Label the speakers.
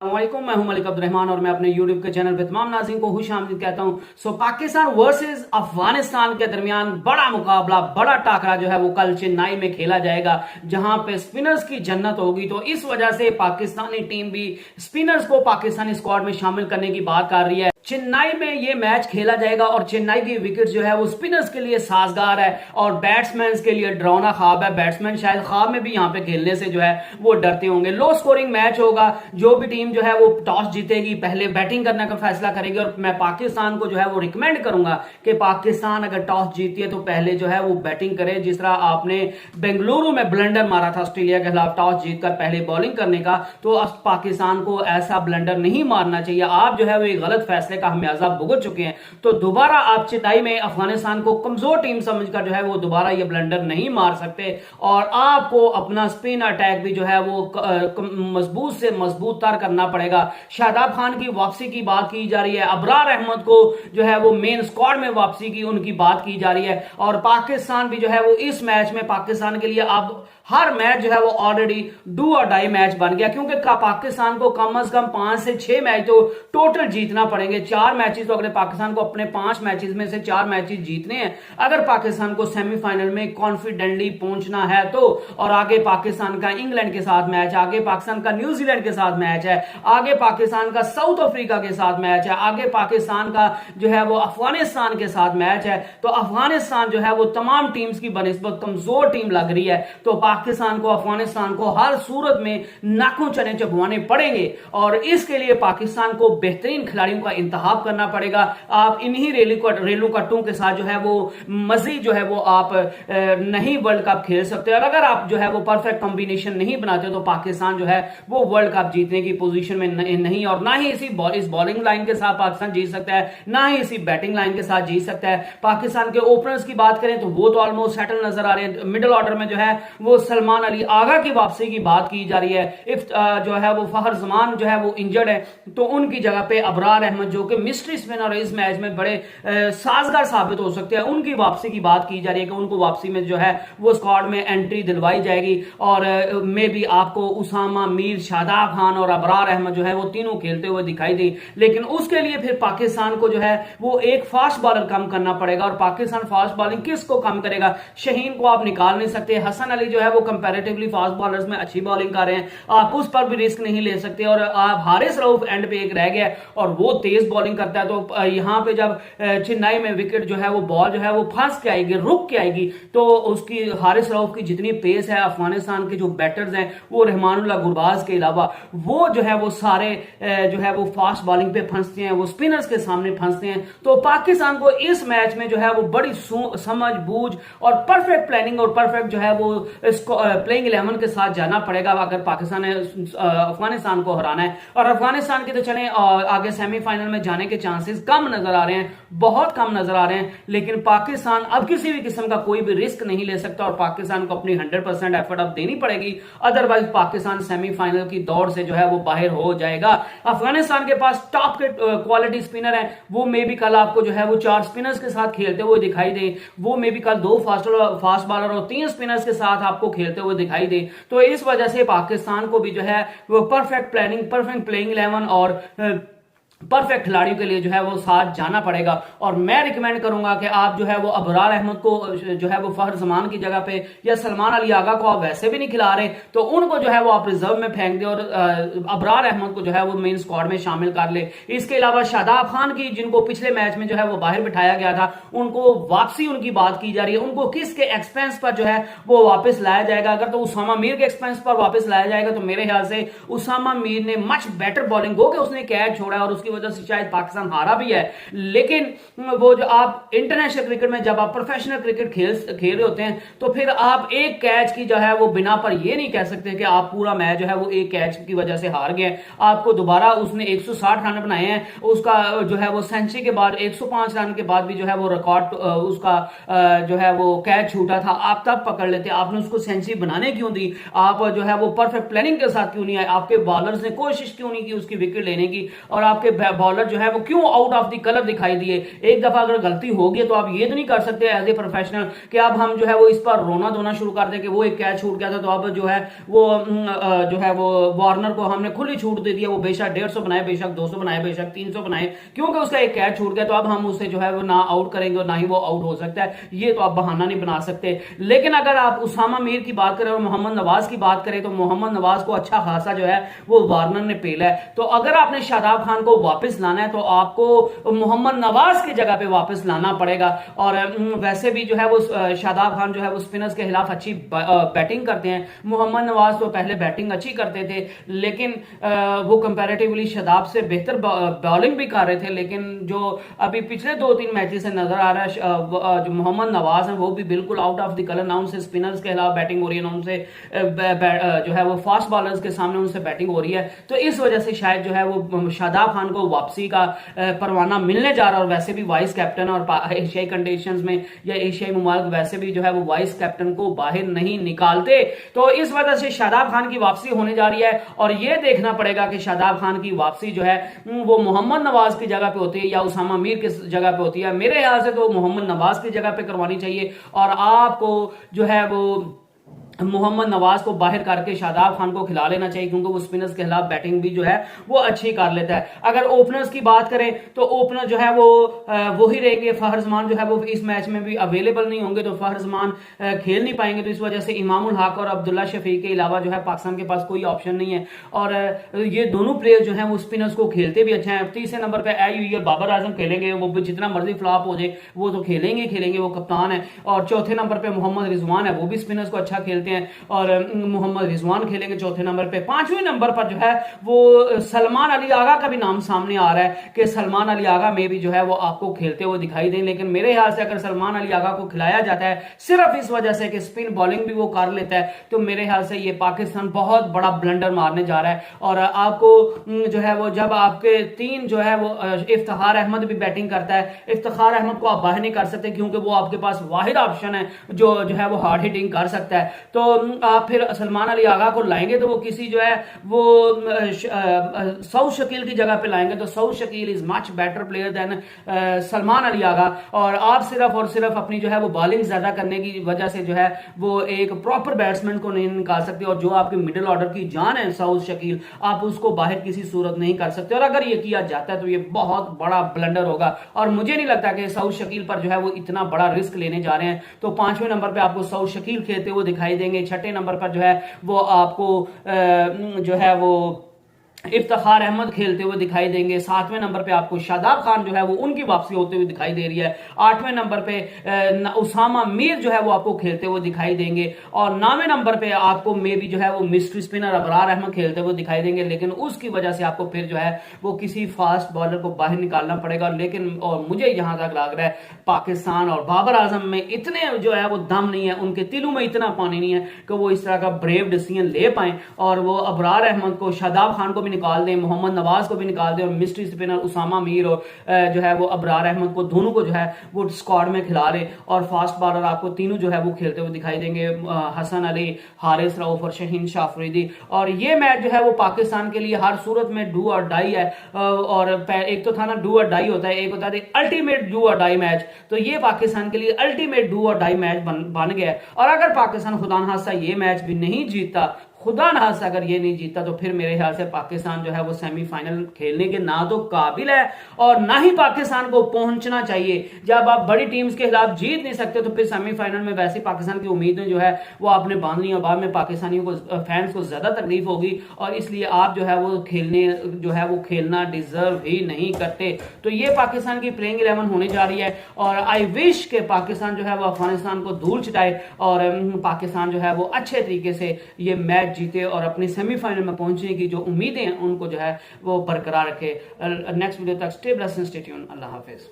Speaker 1: वालेकुम, मैं हूं मलिक अब्दुर्रहमान और मैं अपने यूट्यूब के चैनल पे तमाम नाज़रीन को खुशामदीद कहता हूं। पाकिस्तान वर्सेस अफगानिस्तान के दरमियान बड़ा मुकाबला, बड़ा टाकरा जो है वो कल चेन्नई में खेला जाएगा, जहां पे स्पिनर्स की जन्नत होगी। तो इस वजह से पाकिस्तानी टीम भी स्पिनर्स को पाकिस्तानी स्क्वाड में शामिल करने की बात कर रही है। चेन्नई में ये मैच खेला जाएगा और चेन्नई की विकेट जो है वो स्पिनर्स के लिए साजगार है और बैट्समैन के लिए डरावना ख्वाब है। बैट्समैन शायद ख्वाब में भी यहां पे खेलने से जो है वो डरते होंगे। लो स्कोरिंग मैच होगा। जो भी टीम जो है वो टॉस जीतेगी, पहले बैटिंग करने का फैसला करेगी। और मैं पाकिस्तान को जो है वो रिकमेंड करूंगा कि पाकिस्तान अगर टॉस जीती है तो पहले जो है वो बैटिंग करे, जिस तरह आपने बेंगलुरु में ब्लंडर मारा था ऑस्ट्रेलिया के खिलाफ टॉस जीतकर पहले बॉलिंग करने का। तो अब पाकिस्तान को ऐसा ब्लंडर नहीं मारना चाहिए। आप जो है वो एक गलत फैसले का हमेशा भुगत चुके हैं, तो दोबारा आप चेन्नई में अफगानिस्तान को कमजोर टीम समझकर जो है वो दोबारा ये ब्लंडर नहीं मार सकते। और आपको अपना स्पिन अटैक भी जो है वो मजबूत से मजबूत तर करना पड़ेगा। शादाब खान की वापसी की बात की जा रही है, अबरार अहमद को जो है वो मेन स्क्वाड में वापसी की उनकी बात की जा रही है। और पाकिस्तान भी जो है वो इस मैच में पाकिस्तान के लिए अब हर मैच जो है वो ऑलरेडी डू और डाई मैच बन गया, क्योंकि पाकिस्तान को कम से कम 5 से 6 मैच तो टोटल जीतना पड़ेंगे। 4 मैचेस तो अगर पाकिस्तान को अपने 5 मैचेस में से 4 मैचेस जीतने हैं अगर पाकिस्तान को सेमीफाइनल में कॉन्फिडेंटली पहुंचना है तो। और आगे पाकिस्तान का इंग्लैंड के साथ मैच, आगे पाकिस्तान का न्यूजीलैंड के साथ मैच है, आगे पाकिस्तान का साउथ अफ्रीका के साथ मैच है, आगे पाकिस्तान का जो है वो अफगानिस्तान के साथ मैच है। तो अफगानिस्तान जो है वो तमाम टीम्स की बनिस्बत कमजोर टीम लग रही है। तो पाकिस्तान को अफगानिस्तान को हर सूरत में नाखून चने चबवाने पड़ेंगे और इसके लिए पाकिस्तान को बेहतरीन खिलाड़ियों का इंतखाब करना पड़ेगा। आप इन्हीं रेलू कट्टों के साथ जो है वो मजीद जो है वो आप नहीं वर्ल्ड कप खेल सकते। और अगर आप जो है वो परफेक्ट कॉम्बिनेशन नहीं बनाते तो पाकिस्तान जो है वो वर्ल्ड कप जीतने की पोजीशन में नहीं, और ना ही इस बॉलिंग लाइन के साथ पाकिस्तान जीत सकता है, ना ही इसी बैटिंग लाइन के साथ जीत सकता है। पाकिस्तान के ओपनर्स की बात करें तो वो तो ऑलमोस्ट सेटल नजर आ रहे हैं। मिडिल ऑर्डर में जो है वो सलमान अली आगा की वापसी की बात की जा रही है। इफ जो है वो फहर जमान जो है वो इंजर्ड है तो उनकी जगह पे अबरार अहमद जो कि मिस्ट्री स्पिनर इस मैच में बड़े साजगार साबित हो सकते हैं, उनकी वापसी की बात की जा रही है कि उनको वापसी में जो है वो स्क्वाड में एंट्री दिलवाई जाएगी। और मे भी आपको उसामा मीर, शादाब खान और अबरार अहमद जो है वो तीनों खेलते हुए दिखाई दे। लेकिन उसके लिए फिर पाकिस्तान को जो है वो एक फास्ट बॉलर कम करना पड़ेगा। और पाकिस्तान फास्ट बॉलिंग किसको कम करेगा? शहीन को आप निकाल नहीं सकते। हसन अली जो है वो कंपैरेटिवली फास्ट बॉलर्स में अच्छी बॉलिंग कर रहे हैं, आप उस पर भी रिस्क नहीं ले सकते। और आप हारिस रऊफ एंड पे एक रह गया और वो तेज बॉलिंग करता है। तो यहां पे जब चेन्नई में विकेट जो है वो बॉल जो है वो फंस के आएगी, रुक के आएगी, तो उसकी हारिस रऊफ की जितनी पेस है, अफगानिस्तान के जो बैटर्स हैं वो रहमानुल्लाह गुरबाज के अलावा वो जो है वो सारे जो है वो फास्ट बॉलिंग पे फंसते हैं, वो स्पिनर्स के सामने फंसते हैं। तो पाकिस्तान को इस मैच में जो है वो बड़ी समझ बूझ और परफेक्ट प्लानिंग और परफेक्ट जो है वो प्लेइंग 11 के साथ जाना पड़ेगा अगर पाकिस्तान ने अफगानिस्तान को हराना है। और अफगानिस्तान के तो चले आगे सेमीफाइनल में जाने के चांसेस कम नजर आ रहे हैं, बहुत कम नजर आ रहे हैं। लेकिन पाकिस्तान अब किसी भी किस्म का कोई भी रिस्क नहीं ले सकता और पाकिस्तान को अपनी 100% एफर्ट अब देनी पड़ेगी, अदरवाइज पाकिस्तान सेमीफाइनल की दौड़ से जो है वो बाहर हो जाएगा। अफगानिस्तान के पास टॉप के क्वालिटी स्पिनर है, वो मे भी कल आपको जो है वो 4 स्पिनर्स के साथ खेलते हुए दिखाई दे, वो मे भी कल 2 फास्ट बॉलर और 3 स्पिनर्स के साथ आपको खेलते हुए दिखाई दे। तो इस वजह से पाकिस्तान को भी जो है वो परफेक्ट प्लानिंग, परफेक्ट प्लेइंग 11 और परफेक्ट खिलाड़ियों के लिए जो है वो साथ जाना पड़ेगा। और मैं रिकमेंड करूंगा कि आप जो है वो अबरार अहमद को जो है वो फहर जमान की जगह पे या सलमान अली आगा को आप वैसे भी नहीं खिला रहे तो उनको जो है वो आप रिजर्व में फेंक दे और अबरार अहमद को जो है वो मेन स्क्वाड में शामिल कर ले। इसके अलावा शादाब खान की, जिनको पिछले मैच में जो है वो बाहर बिठाया गया था, उनको वापसी उनकी बात की जा रही है। उनको किसके एक्सपेंस पर जो है वो वापस लाया जाएगा? अगर तो उसामा मीर के एक्सपेंस पर वापस लाया जाएगा तो मेरे ख्याल से उसामा मीर ने मच बेटर बॉलिंग हो कि उसने कैच छोड़ा और उसकी वजह से शायद पाकिस्तान हारा भी है। लेकिन वो जो आप इंटरनेशनल क्रिकेट में जब आप प्रोफेशनल क्रिकेट खेल रहे होते हैं तो फिर आप एक कैच की जो है वो बिना पर ये नहीं कह सकते कि आप पूरा मैच जो है वो एक कैच की वजह से हार गए। आपको दोबारा उसने 160 रन बनाए हैं, उसका जो है वो सेंचुरी के बाद 105 रन के बाद भी जो है वो रिकॉर्ड उसका जो है वो कैच छूटा था, आप तब पकड़ लेते। आपने उसको सेंचुरी बनाने क्यों दी? आप जो है वो परफेक्ट प्लानिंग के साथ क्यों नहीं आए? आपके बॉलर्स ने कोशिश क्यों नहीं की उसकी विकेट लेने की? और आपके बॉलर जो है वो क्यों आउट ऑफ द कलर दिखाई दिए। एक दफा अगर गलती होगी तो आप ये तो नहीं कर सकते एज ए प्रोफेशनल कि अब हम जो है वो इस पर रोना धोना शुरू कर दें कि वो एक कैच छूट गया था तो अब जो है वो वार्नर को हमने खुली छूट दे दिया, वो बेशक 150 बनाए, बेशक 200 बनाए, बेशक 300 बनाए, क्योंकि उसका एक कैच छूट गया तो अब हम उसे जो है वो ना आउट करेंगे और ना ही वो आउट हो सकता है। ये तो आप बहाना नहीं बना सकते। लेकिन अगर आप उसामा मीर की बात करें और मोहम्मद नवाज की बात करें तो मोहम्मद नवाज को अच्छा खासा जो है वो वार्नर ने पेला है। तो अगर आपने शादाब खान को वापस लाना है तो आपको मोहम्मद नवाज की जगह पे वापस लाना पड़ेगा। और वैसे भी जो है वो शादाब खान जो है वो स्पिनर्स के खिलाफ अच्छी बैटिंग करते हैं। मोहम्मद नवाज तो पहले बैटिंग अच्छी करते थे लेकिन वो कंपैरेटिवली शादाब से बेहतर बॉलिंग भी कर रहे थे। लेकिन जो अभी पिछले 2-3 मैचेस से नजर आ रहा है जो मोहम्मद नवाज है वो भी बिल्कुल आउट ऑफ द कलर, ना उनसे स्पिनर्स के खिलाफ बैटिंग हो रही है ना उनसे जो है वो फास्ट बॉलर्स के सामने उनसे बैटिंग हो रही है। तो इस वजह से शायद जो है वो शादाब खान को वापसी का परवाना मिलने जा रहा है। और वैसे भी वाइस कैप्टन और एशियाई कंडीशंस में या एशियाई मुमालिक वैसे भी जो है वो वाइस कैप्टन को बाहर नहीं निकालते। तो इस वजह से शादाब खान की वापसी होने जा रही है और यह देखना पड़ेगा कि शादाब खान की वापसी जो है वो मोहम्मद नवाज की जगह पे होती है या उसामा मीर की जगह पे होती है। मेरे ख्याल से तो मोहम्मद नवाज की जगह पे करवानी चाहिए और आपको जो है वो मोहम्मद नवाज को बाहर करके शादाब खान को खिला लेना चाहिए क्योंकि वो स्पिनर्स के खिलाफ बैटिंग भी जो है वो अच्छी कर लेता है। अगर ओपनर्स की बात करें तो ओपनर जो है वो ही रहेंगे। फहरजमान जो है वो इस मैच में भी अवेलेबल नहीं होंगे तो फहरजमान खेल नहीं पाएंगे। तो इस वजह से इमामुल हक और अब्दुल्ला शफीक के अलावा जो है पाकिस्तान के पास कोई ऑप्शन नहीं है। और ये दोनों प्लेयर जो है वो स्पिनर्स को खेलते भी अच्छा है। तीसरे नंबर पर AUE बाबर आजम खेलेंगे, वो जितना मर्जी फ्लॉप हो जाए वो तो खेलेंगे, वो कप्तान है। और चौथे नंबर पर मोहम्मद रिजवान है, वो भी स्पिनर्स को अच्छा खेलते हैं और मोहम्मद रिजवान खेलेंगे चौथे नंबर पे। पांचवें नंबर पर जो है वो सलमान अली आगा का भी नाम सामने आ रहा है कि सलमान अली आगा में भी जो है वो आपको खेलते हुए दिखाई दें। लेकिन मेरे ख्याल से अगर सलमान अली आगा को खिलाया जाता है सिर्फ इस वजह से कि स्पिन बॉलिंग भी वो कर लेता है तो मेरे ख्याल से ये पाकिस्तान बहुत बड़ा ब्लंडर मारने जा रहा है। और आपको जो है वो जब आपके तीन जो है वो इफ्तिखार अहमद भी बैटिंग करता है, इफ्तिखार अहमद को आप बाहर नहीं कर सकते क्योंकि वो आपके पास वाहिद ऑप्शन है जो है वो हार्ड हिटिंग कर सकता है। तो आप फिर सलमान अली आगा को लाएंगे तो वो किसी जो है वो सऊद शकील की जगह पे लाएंगे तो Saud Shakeel is much better player than Salman Ali Agha. और आप सिर्फ और सिर्फ अपनी जो है वो बॉलिंग ज्यादा करने की वजह से जो है वो एक प्रॉपर बैट्समैन को नहीं निकाल सकते। और जो आपके मिडिल ऑर्डर की जान है सऊद शकील, आप उसको बाहर किसी सूरत नहीं कर सकते। और अगर ये किया जाता है तो ये बहुत बड़ा ब्लंडर होगा और मुझे नहीं लगता कि सऊद शकील पर जो है वो इतना बड़ा रिस्क लेने जा रहे हैं। तो पांचवें नंबर पे आपको सऊद शकील खेलते हुए दिखाई देंगे। छठे नंबर पर जो है वो आपको जो है वो इफ्तिखार अहमद खेलते हुए दिखाई देंगे। सातवें नंबर पे आपको शादाब खान जो है वो उनकी वापसी होते हुए दिखाई दे रही है। आठवें नंबर पे उसामा मीर जो है वो आपको खेलते हुए दिखाई देंगे। और 9वें नंबर पे आपको मे भी जो है वो मिस्ट्री स्पिनर अबरार अहमद खेलते हुए दिखाई देंगे। लेकिन उसकी वजह से आपको फिर जो है वो किसी फास्ट बॉलर को बाहर निकालना पड़ेगा। लेकिन और मुझे यहां तक लग रहा है पाकिस्तान और बाबर आजम में इतने जो है वो दम नहीं है, उनके तिलों में इतना पानी नहीं है कि वो इस तरह का ब्रेव डिसीजन ले पाए और वो अबरार अहमद को, शादाब खान को भी निकाल दें, मोहम्मद नवाज को भी निकाल दें और मिस्ट्री स्पिनर उसामा मीर और जो है वो अबरार अहमद को दोनों को जो है वो स्क्वाड में खिला रहे। और फास्ट बॉलर आपको तीनों जो है वो खेलते हुए दिखाई देंगे, हसन अली, हारिस रऊफ और शहीन शाह अफरीदी। और ये मैच जो है वो पाकिस्तान के लिए हर सूरत में डू और डाई है। और एक तो था ना डू और डाई होता है, एक होता है अल्टीमेट डू और डाई मैच। तो ये पाकिस्तान के लिए अल्टीमेट डू और डाई मैच बन गया है। और अगर पाकिस्तान खुदा न खास्ता ये मैच भी नहीं जीतता, खुदा न खास्ता अगर ये नहीं जीता तो फिर मेरे ख्याल से पाकिस्तान जो है वो सेमीफाइनल खेलने के ना तो काबिल है और ना ही पाकिस्तान को पहुंचना चाहिए। जब आप बड़ी टीम्स के खिलाफ जीत नहीं सकते तो फिर सेमीफाइनल में वैसे पाकिस्तान की उम्मीदें जो है वो आपने बांधनी और बाद में पाकिस्तानियों को, फैंस को ज्यादा तकलीफ होगी और इसलिए आप जो है वो खेलना डिजर्व ही नहीं करते। तो ये पाकिस्तान की प्लेइंग 11 होने जा रही है और आई विश के पाकिस्तान जो है वो अफगानिस्तान को धूल छिटाए और पाकिस्तान जो है वो अच्छे तरीके से ये मैच जीते और अपनी सेमीफाइनल में पहुंचने की जो उम्मीदें हैं उनको जो है वो बरकरार रखे। नेक्स्ट वीडियो तक stay blessed and stay tuned. Allah Hafiz.